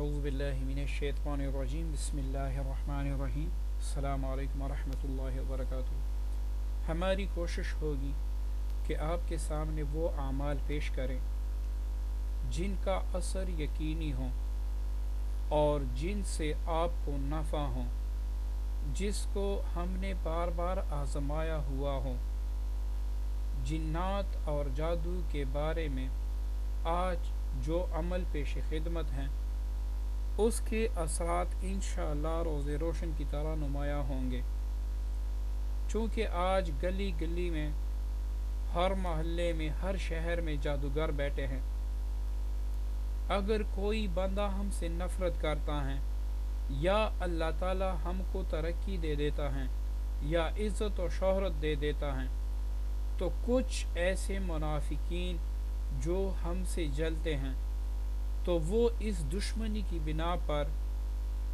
اعوذ باللہ من الشیطان الرجیم بسم اللہ الرحمن الرحیم السلام علیکم ورحمۃ اللہ وبرکاتہ۔ ہماری کوشش ہوگی کہ آپ کے سامنے وہ اعمال پیش کریں جن کا اثر یقینی ہو اور جن سے آپ کو نفع ہو، جس کو ہم نے بار بار آزمایا ہوا ہو۔ جنات اور جادو کے بارے میں آج جو عمل پیش خدمت ہیں اس کے اثرات انشاءاللہ روز روشن کی طرح نمایاں ہوں گے، چونکہ آج گلی گلی میں، ہر محلے میں، ہر شہر میں جادوگر بیٹھے ہیں۔ اگر کوئی بندہ ہم سے نفرت کرتا ہے یا اللہ تعالی ہم کو ترقی دے دیتا ہے یا عزت و شہرت دے دیتا ہے تو کچھ ایسے منافقین جو ہم سے جلتے ہیں تو وہ اس دشمنی کی بنا پر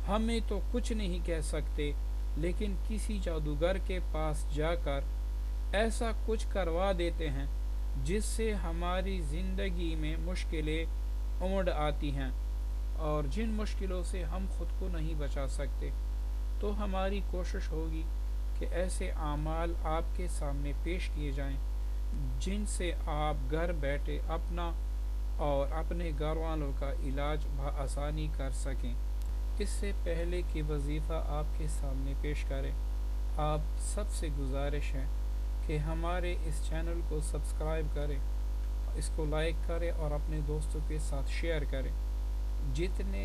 ہمیں تو کچھ نہیں کہہ سکتے، لیکن کسی جادوگر کے پاس جا کر ایسا کچھ کروا دیتے ہیں جس سے ہماری زندگی میں مشکلیں امڑ آتی ہیں، اور جن مشکلوں سے ہم خود کو نہیں بچا سکتے۔ تو ہماری کوشش ہوگی کہ ایسے اعمال آپ کے سامنے پیش کیے جائیں جن سے آپ گھر بیٹھے اپنا اور اپنے گھر والوں کا علاج بآسانی کر سکیں۔ اس سے پہلے کہ وظیفہ آپ کے سامنے پیش کریں، آپ سب سے گزارش ہے کہ ہمارے اس چینل کو سبسکرائب کریں، اس کو لائک کریں اور اپنے دوستوں کے ساتھ شیئر کریں۔ جتنے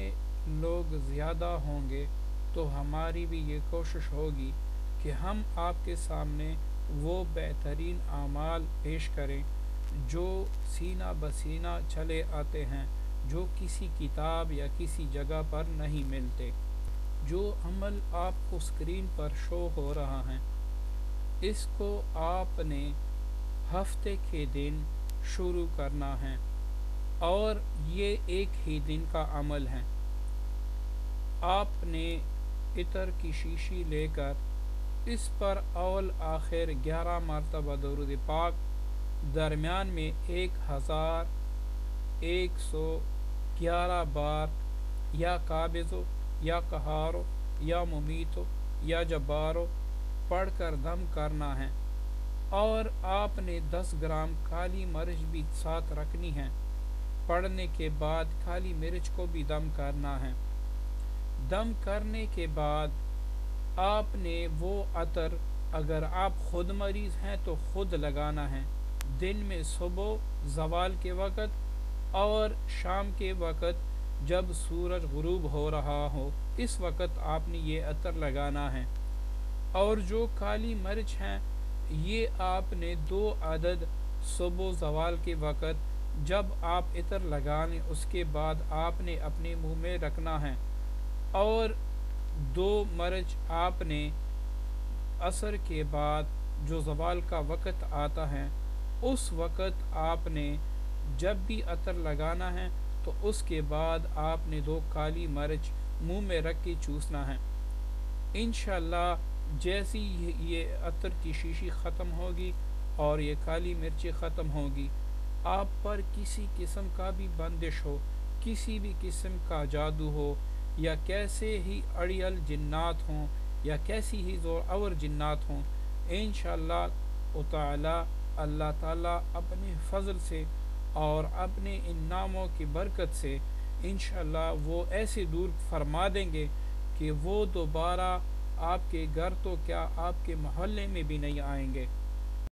لوگ زیادہ ہوں گے تو ہماری بھی یہ کوشش ہوگی کہ ہم آپ کے سامنے وہ بہترین اعمال پیش کریں جو سینہ بسینہ چلے آتے ہیں، جو کسی کتاب یا کسی جگہ پر نہیں ملتے۔ جو عمل آپ کو اسکرین پر شو ہو رہا ہے اس کو آپ نے ہفتے کے دن شروع کرنا ہے، اور یہ ایک ہی دن کا عمل ہے۔ آپ نے عطر کی شیشی لے کر اس پر اول آخر 11 مرتبہ درود پاک، درمیان میں 1111 بار یا قابضو یا قہارو یا ممیتو یا جبارو پڑھ کر دم کرنا ہے، اور آپ نے 10 گرام کالی مرچ بھی ساتھ رکھنی ہے۔ پڑھنے کے بعد کالی مرچ کو بھی دم کرنا ہے۔ دم کرنے کے بعد آپ نے وہ عطر، اگر آپ خود مریض ہیں تو خود لگانا ہے۔ دن میں صبح زوال کے وقت اور شام کے وقت جب سورج غروب ہو رہا ہو اس وقت آپ نے یہ عطر لگانا ہے۔ اور جو کالی مرچ ہیں یہ آپ نے 2 عدد صبح زوال کے وقت جب آپ عطر لگانے اس کے بعد آپ نے اپنے منہ میں رکھنا ہے، اور 2 مرچ آپ نے عصر کے بعد جو زوال کا وقت آتا ہے اس وقت آپ نے جب بھی عطر لگانا ہے تو اس کے بعد آپ نے 2 کالی مرچ منہ میں رکھ کے چوسنا ہے۔ انشاءاللہ جیسی یہ عطر کی شیشی ختم ہوگی اور یہ کالی مرچیں ختم ہوگی، آپ پر کسی قسم کا بھی بندش ہو، کسی بھی قسم کا جادو ہو، یا کیسے ہی اڑیل جنات ہوں یا کیسی ہی زور اور جنات ہوں، انشاءاللہ اللہ تعالیٰ اپنے فضل سے اور اپنے ان ناموں کی برکت سے انشاءاللہ وہ ایسے دور فرما دیں گے کہ وہ دوبارہ آپ کے گھر تو کیا آپ کے محلے میں بھی نہیں آئیں گے۔